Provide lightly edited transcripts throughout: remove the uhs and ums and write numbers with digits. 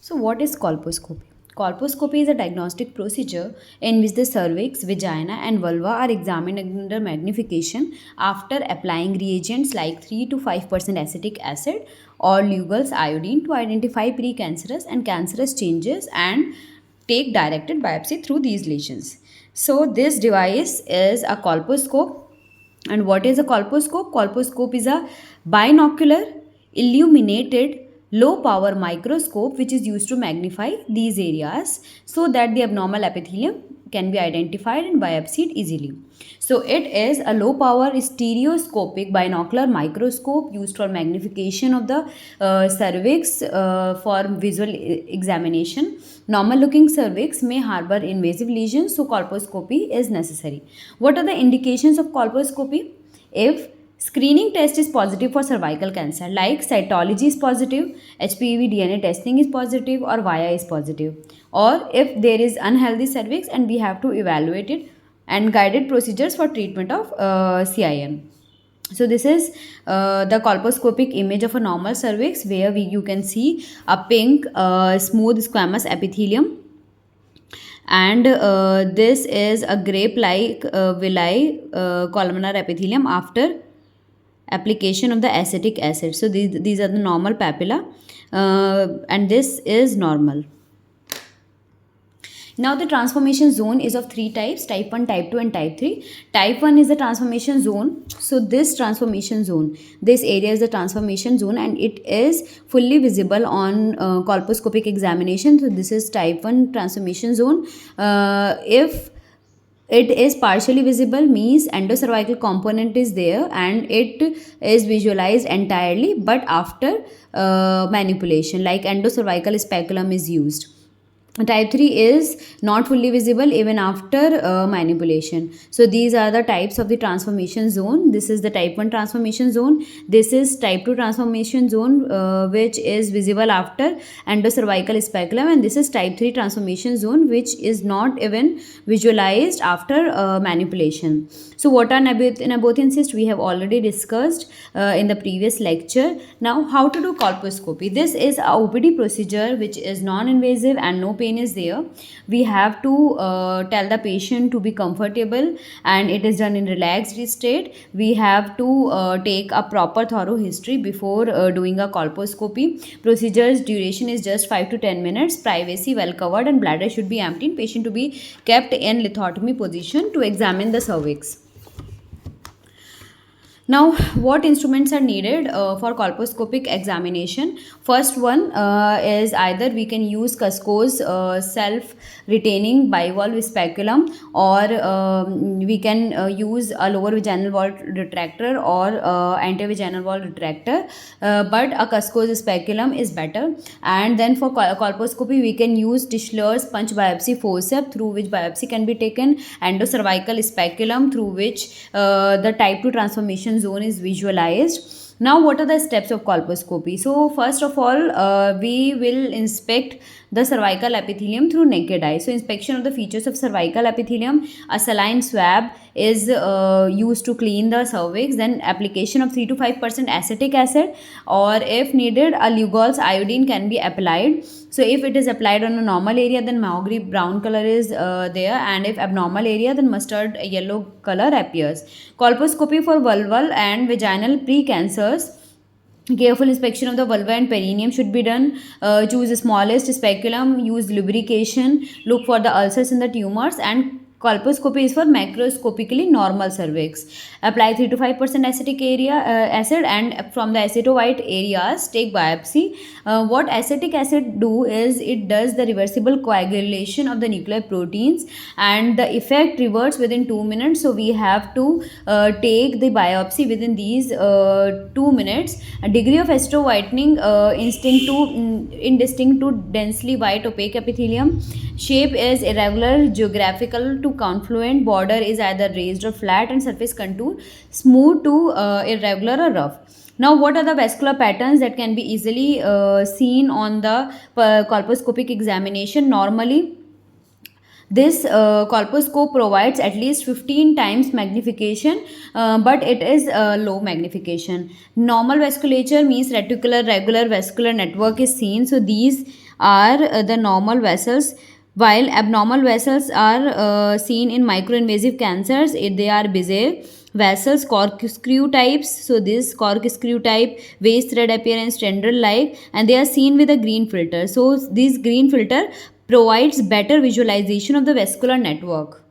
So, what is colposcopy? Colposcopy is a diagnostic procedure in which the cervix, vagina, and vulva are examined under magnification after applying reagents like 3 to 5% acetic acid or Lugol's iodine to identify precancerous and cancerous changes and take directed biopsy through these lesions. So, this device is a colposcope. And what is a colposcope? Colposcope is a binocular illuminated low power microscope which is used to magnify these areas so that the abnormal epithelium can be identified and biopsied easily. So it is a low power stereoscopic binocular microscope used for magnification of the cervix for visual examination. Normal looking cervix may harbor invasive lesions, so colposcopy is necessary. What are the indications of colposcopy? If screening test is positive for cervical cancer, like cytology is positive, HPV DNA testing is positive, or VIA is positive, or if there is unhealthy cervix and we have to evaluate it, and guided procedures for treatment of CIN. So this is the colposcopic image of a normal cervix where you can see a pink smooth squamous epithelium, and this is a grape-like villi columnar epithelium after application of the acetic acid. So these are the normal papilla, and this is normal. Now the transformation zone is of three types: type 1, type 2 and type 3. Type 1 is the transformation zone. So this transformation zone, this area is the transformation zone and it is fully visible on colposcopic examination. So this is type 1 transformation zone. If it is partially visible means endocervical component is there and it is visualized entirely, but after manipulation, like endocervical speculum is used. Type 3 is not fully visible even after manipulation. So these are the types of the transformation zone. This is the type 1 transformation zone. This is type 2 transformation zone which is visible after endocervical speculum, and this is type 3 transformation zone which is not even visualized after manipulation. So what are Nabothian cysts? We have already discussed in the previous lecture. Now how to do colposcopy? This is a OPD procedure which is non-invasive and no pain is there. We have to tell the patient to be comfortable and it is done in relaxed state. We have to take a proper thorough history before doing a colposcopy. Procedure's duration is just 5 to 10 minutes. Privacy well covered and bladder should be empty. Patient to be kept in lithotomy position to examine the cervix. Now, what instruments are needed for colposcopic examination? First one is either we can use Cusco's self-retaining bivalve speculum, or we can use a lower vaginal wall retractor or antevaginal wall retractor, but a Cusco's speculum is better. And then for colposcopy, we can use Tischler's punch biopsy forceps, through which biopsy can be taken, endocervical speculum, through which the type 2 transformation zone is visualized. Now what are the steps of colposcopy? So first of all, we will inspect the cervical epithelium through naked eye. So inspection of the features of cervical epithelium, a saline swab is used to clean the cervix, then application of 3 to 5% acetic acid, or if needed a Lugol's iodine can be applied. So if it is applied on a normal area, then mahogany brown color is there, and if abnormal area, then mustard yellow color appears. Colposcopy for vulval and vaginal precancers. Careful inspection of the vulva and perineum should be done. Choose the smallest speculum, use lubrication, look for the ulcers in the tumors, and colposcopy is for macroscopically normal cervix. Apply 3 to 5% acetic acid, and from the acetowhite areas take biopsy. What acetic acid do is it does the reversible coagulation of the nuclear proteins, and the effect reverts within 2 minutes. So we have to take the biopsy within these 2 minutes. A degree of acetowhitening indistinct to densely white opaque epithelium. Shape is irregular, geographical to confluent. Border is either raised or flat, and surface contour smooth to irregular or rough. Now, what are the vascular patterns that can be easily seen on the colposcopic examination? Normally, this colposcope provides at least 15 times magnification, but it is low magnification. Normal vasculature means reticular regular vascular network is seen. So these are the normal vessels, while abnormal vessels are seen in microinvasive cancers. They are Bizet vessels, corkscrew types. So this corkscrew type, waist thread appearance, tendril like, and they are seen with a green filter. So this green filter provides better visualization of the vascular network.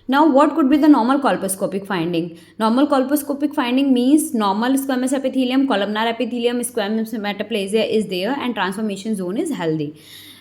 Now, what could be the normal colposcopic finding? Normal colposcopic finding means normal squamous epithelium, columnar epithelium, squamous metaplasia is there, and transformation zone is healthy.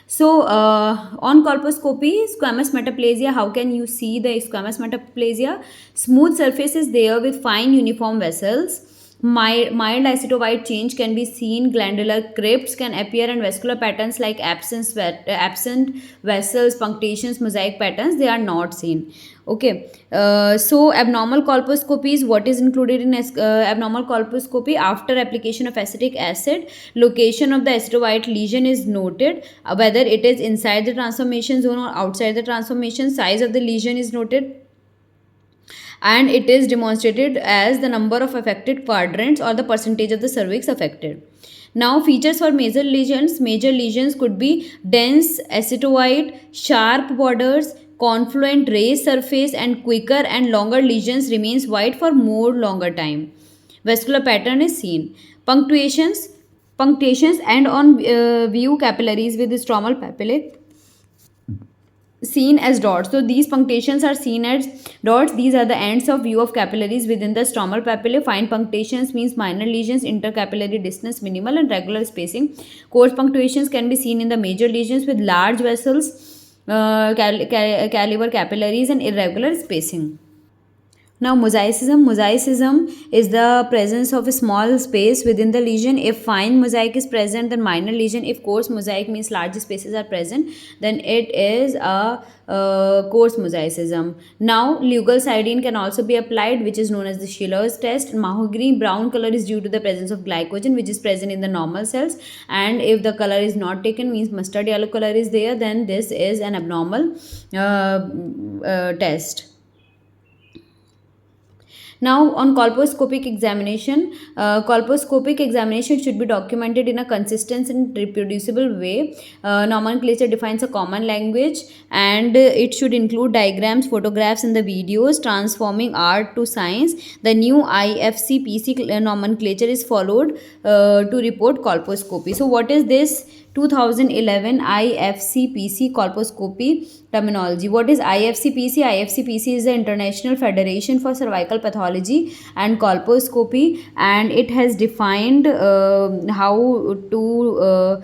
So, on colposcopy, squamous metaplasia, how can you see the squamous metaplasia? Smooth surface is there with fine uniform vessels. Mild acetowhite change can be seen. Glandular crypts can appear, and vascular patterns like absent vessels, punctations, mosaic patterns, they are not seen. Okay, so abnormal colposcopy is what is included in abnormal colposcopy. After application of acetic acid, location of the acetowhite lesion is noted, whether it is inside the transformation zone or outside the transformation. Size of the lesion is noted, and it is demonstrated as the number of affected quadrants or the percentage of the cervix affected. Now, features for major lesions. Major lesions could be dense acetoid, sharp borders, confluent raised surface, and quicker and longer lesions remains white for more longer time. Vascular pattern is seen. Punctuations and on view capillaries with stromal papillae seen as dots. So these punctations are seen as dots. These are the ends of view of capillaries within the stromal papillae. Fine punctations means minor lesions, intercapillary distance minimal, and regular spacing. Coarse punctuations can be seen in the major lesions with large vessels, caliber capillaries, and irregular spacing. Now, mosaicism. Mosaicism is the presence of a small space within the lesion. If fine mosaic is present, then minor lesion. If coarse mosaic means large spaces are present, then it is a coarse mosaicism. Now, leukocytine can also be applied, which is known as the Schiller's test. Mahogany brown color is due to the presence of glycogen, which is present in the normal cells. And if the color is not taken, means mustard yellow color is there, then this is an abnormal test. Now, on colposcopic examination should be documented in a consistent and reproducible way. Nomenclature defines a common language, and it should include diagrams, photographs, and the videos transforming art to science. The new IFCPC nomenclature is followed to report colposcopy. So, what is this 2011 IFCPC colposcopy terminology? What is IFCPC? IFCPC is the International Federation for Cervical Pathology and Colposcopy, and it has defined how to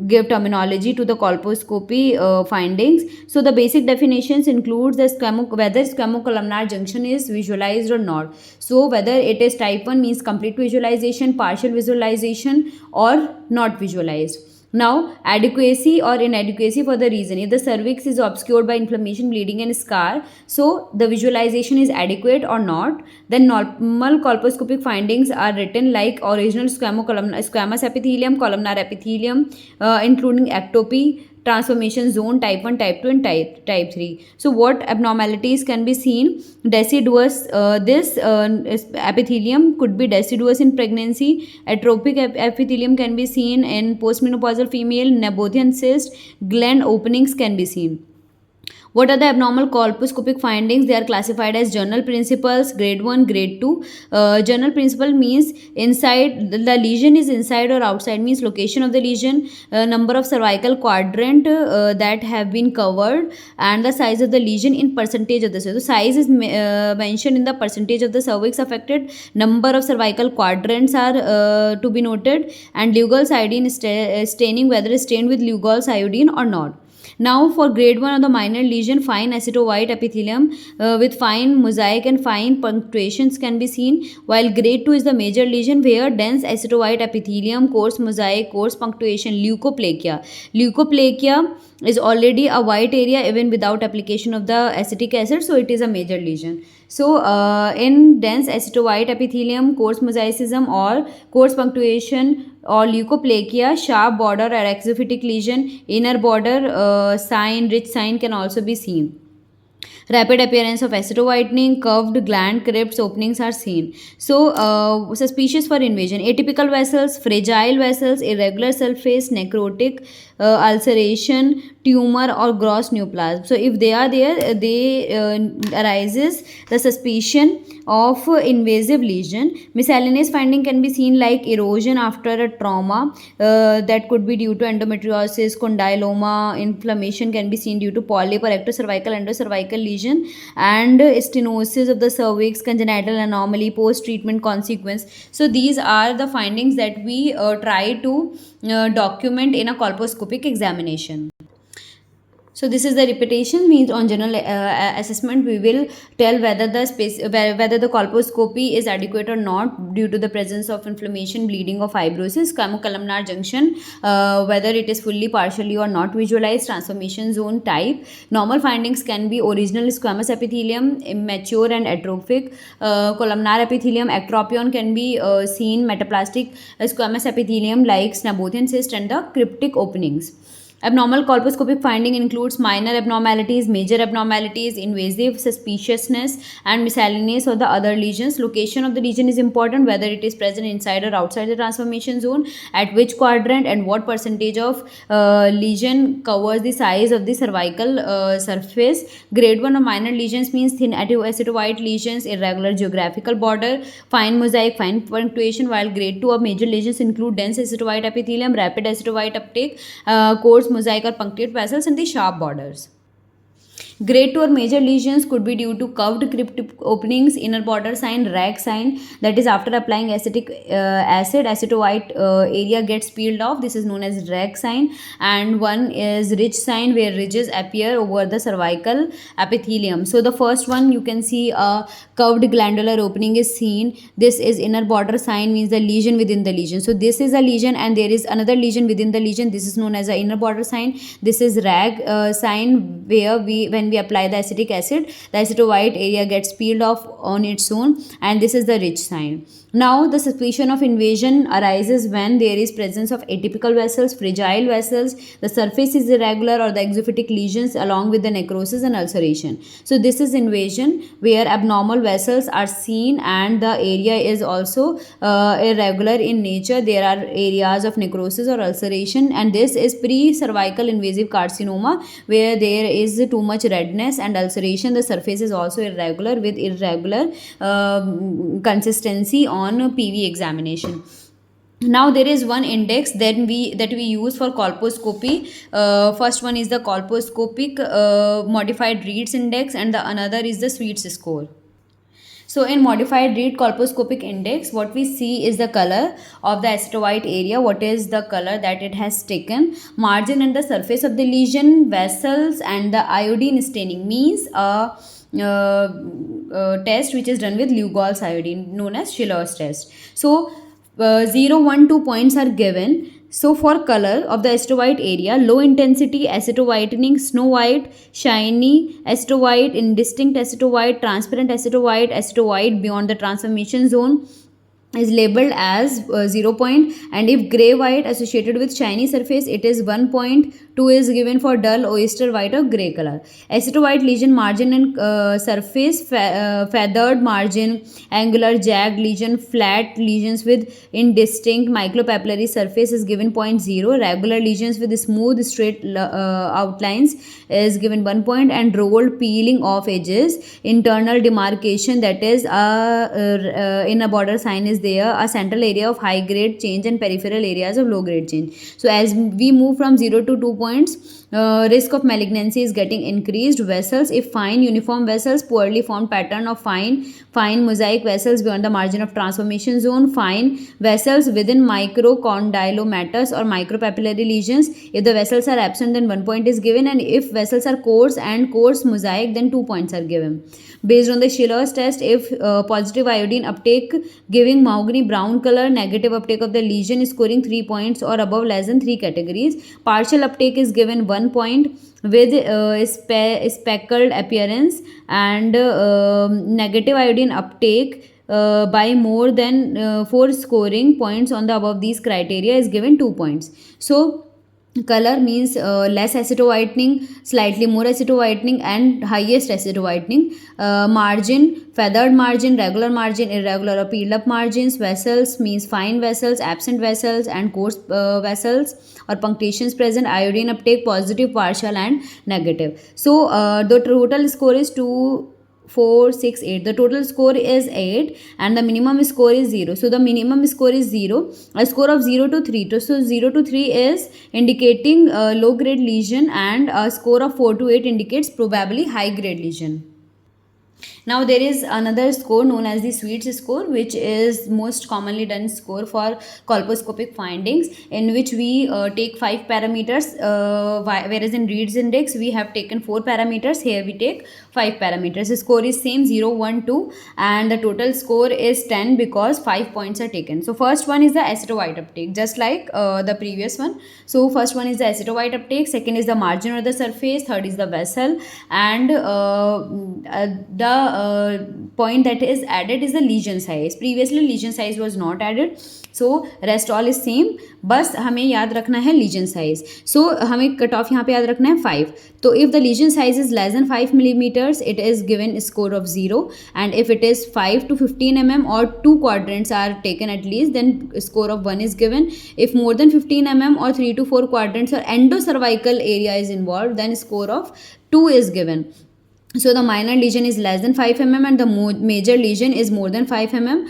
give terminology to the colposcopy findings. So the basic definitions includes the whether squamocolumnar junction is visualized or not. So whether it is type 1 means complete visualization, partial visualization, or not visualized. Now, adequacy or inadequacy for the reason. If the cervix is obscured by inflammation, bleeding, and scar, so the visualization is adequate or not. Then normal colposcopic findings are written like original squamous epithelium, columnar epithelium, including ectopy, transformation zone, type 1, type 2, and type 3. So what abnormalities can be seen? Deciduous, this epithelium could be deciduous in pregnancy. Atrophic epithelium can be seen in postmenopausal female. Nabothian cyst, gland openings can be seen. What are the abnormal colposcopic findings? They are classified as general principles, grade 1, grade 2. General principle means inside, the lesion is inside or outside, means location of the lesion, number of cervical quadrant that have been covered, and the size of the lesion in percentage of the cervix. So size is mentioned in the percentage of the cervix affected. Number of cervical quadrants are to be noted, and Lugol's iodine staining, whether it's stained with Lugol's iodine or not. Now, for grade 1 of the minor lesion, fine acetowhite epithelium with fine mosaic and fine punctuations can be seen, while grade 2 is the major lesion where dense acetowhite epithelium, coarse mosaic, coarse punctuation, leukoplakia. Leukoplakia is already a white area even without application of the acetic acid, so it is a major lesion. So, in dense acetowhite epithelium, coarse mosaicism, or coarse punctuation, or leukoplakia, sharp border or exophytic lesion, inner border sign, rich sign can also be seen. Rapid appearance of acetowhitening, curved gland crypts openings are seen. So, suspicious for invasion: atypical vessels, fragile vessels, irregular surface, necrotic, ulceration, tumor, or gross neoplasm. So, if they are there, they arises the suspicion of invasive lesion. Miscellaneous finding can be seen like erosion after a trauma, that could be due to endometriosis, condyloma. Inflammation can be seen due to polyp or ectocervical endocervical lesion, and stenosis of the cervix, congenital anomaly, post treatment consequence. So these are the findings that we try to document in a colposcopic examination. So this is the repetition, means on general assessment we will tell whether the whether the colposcopy is adequate or not due to the presence of inflammation, bleeding, or fibrosis, columnar junction, whether it is fully, partially, or not visualized, transformation zone type. Normal findings can be original squamous epithelium, immature and atrophic, columnar epithelium. Ectropion can be seen, metaplastic squamous epithelium like Snabothian cyst, and the cryptic openings. Abnormal colposcopic finding includes minor abnormalities, major abnormalities, invasive suspiciousness, and miscellaneous or the other lesions. Location of the lesion is important, whether it is present inside or outside the transformation zone, at which quadrant, and what percentage of lesion covers the size of the cervical surface. Grade 1 of minor lesions means thin acetowhite lesions, irregular geographical border, fine mosaic, fine punctuation, while grade 2 of major lesions include dense acetowhite epithelium, rapid acetowhite uptake, coarse mosaic or punctate vessels, and the sharp borders. Grade 2 or major lesions could be due to curved cryptic openings, inner border sign, rag sign, that is after applying acetic acid, acetowhite area gets peeled off. This is known as rag sign. And one is ridge sign, where ridges appear over the cervical epithelium. So the first one, you can see a curved glandular opening is seen. This is inner border sign, means the lesion within the lesion. So this is a lesion and there is another lesion within the lesion. This is known as the inner border sign. This is rag sign, where when we apply the acetic acid, the acetowhite area gets peeled off on its own, and this is the ridge sign. Now the suspicion of invasion arises when there is presence of atypical vessels, fragile vessels, the surface is irregular, or the exophytic lesions along with the necrosis and ulceration. So this is invasion where abnormal vessels are seen and the area is also irregular in nature. There are areas of necrosis or ulceration, and this is pre-cervical invasive carcinoma, where there is too much redness and ulceration. The surface is also irregular with irregular consistency on PV examination. Now there is one index that we use for colposcopy. First one is the colposcopic modified Reed's index, and the another is the Sweets score. So in modified Reed colposcopic index, what we see is the color of the acetowhite area, what is the color that it has taken, margin and the surface of the lesion, vessels, and the iodine staining, means a test which is done with Lugol's iodine, known as Schiller's test. So 0, 1, 2 points are given. So for color of the acetowhite area, low intensity acetowhitening, snow white, shiny acetowhite, indistinct acetowhite, transparent acetowhite, acetowhite beyond the transformation zone is labeled as 0 point, and if gray white associated with shiny surface, it is 1 point. 2 is given for dull oyster white or gray color. Acetowhite lesion margin and surface, feathered margin, angular jagged lesion, flat lesions with indistinct micropapillary surface is given 0.0. Regular lesions with smooth straight outlines is given 1 point, and rolled peeling off edges, internal demarcation, that is in a border sign is there, a central area of high grade change and peripheral areas of low grade change. So as we move from 0 to 2 points, risk of malignancy is getting increased. Vessels, if fine uniform vessels, poorly formed pattern of fine mosaic vessels beyond the margin of transformation zone, fine vessels within microcondylomatous or micropapillary lesions. If the vessels are absent, then 1 point is given, and if vessels are coarse and coarse mosaic, then 2 points are given. Based on the Schiller's test, if positive iodine uptake giving mahogany brown color, negative uptake of the lesion is scoring 3 points or above, less than 3 categories. Partial uptake is given 1 point with speckled appearance, and negative iodine uptake by more than 4 scoring points on the above these criteria is given 2 points. So Color means less acetous whitening, slightly more acetous whitening, and highest acetous whitening. Margin, feathered margin, regular margin, irregular or peeled up margins. Vessels means fine vessels, absent vessels, and coarse vessels or punctations present. Iodine uptake, positive, partial, and negative. So the total score is 2, 4, 6, 8. The total score is 8 and the minimum score is 0. So the minimum score is 0. A score of 0 to 3. So 0 to 3 is indicating low grade lesion, and a score of 4 to 8 indicates probably high grade lesion. Now there is another score known as the Sweets score, which is most commonly done score for colposcopic findings, in which we take 5 parameters, whereas in Reed's index we have taken 4 parameters. Here we take 5 parameters. The score is same, 0, 1, 2, and the total score is 10 because 5 points are taken. So first one is the acetous-white uptake, just like the previous one. So first one is the acetous-white uptake, second is the margin or the surface, third is the vessel, and the point that is added is the lesion size. Previously lesion size was not added, so rest all is same, बस हमें याद रखना है lesion size. So हमें cut off यहाँ पे याद रखना है 5. तो if the lesion size is less than 5 millimeters, it is given a score of 0, and if it is 5 to 15 mm or 2 quadrants are taken at least, then score of 1 is given. If more than 15 mm or 3 to 4 quadrants or endocervical area is involved, then score of 2 is given. So the minor lesion is less than 5 mm and the major lesion is more than 5 mm.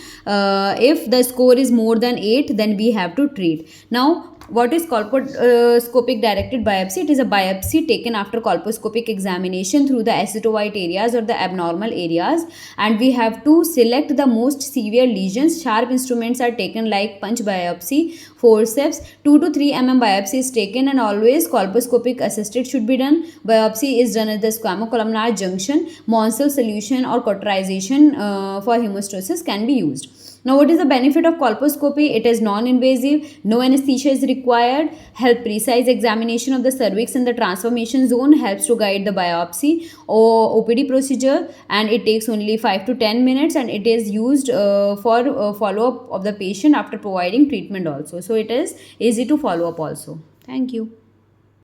If the score is more than 8, then we have to treat. Now what is colposcopic directed biopsy? It is a biopsy taken after colposcopic examination through the acetous-white areas or the abnormal areas, and we have to select the most severe lesions. Sharp instruments are taken like punch biopsy, forceps. 2 to 3 mm biopsy is taken, and always colposcopic assisted should be done. Biopsy is done at the squamocolumnar junction. Monsell solution or cauterization for hemostasis can be used. Now, what is the benefit of colposcopy? It is non-invasive, no anesthesia is required, help precise examination of the cervix and the transformation zone, helps to guide the biopsy or OPD procedure, and it takes only 5 to 10 minutes, and it is used for follow-up of the patient after providing treatment also. So, it is easy to follow up also. Thank you.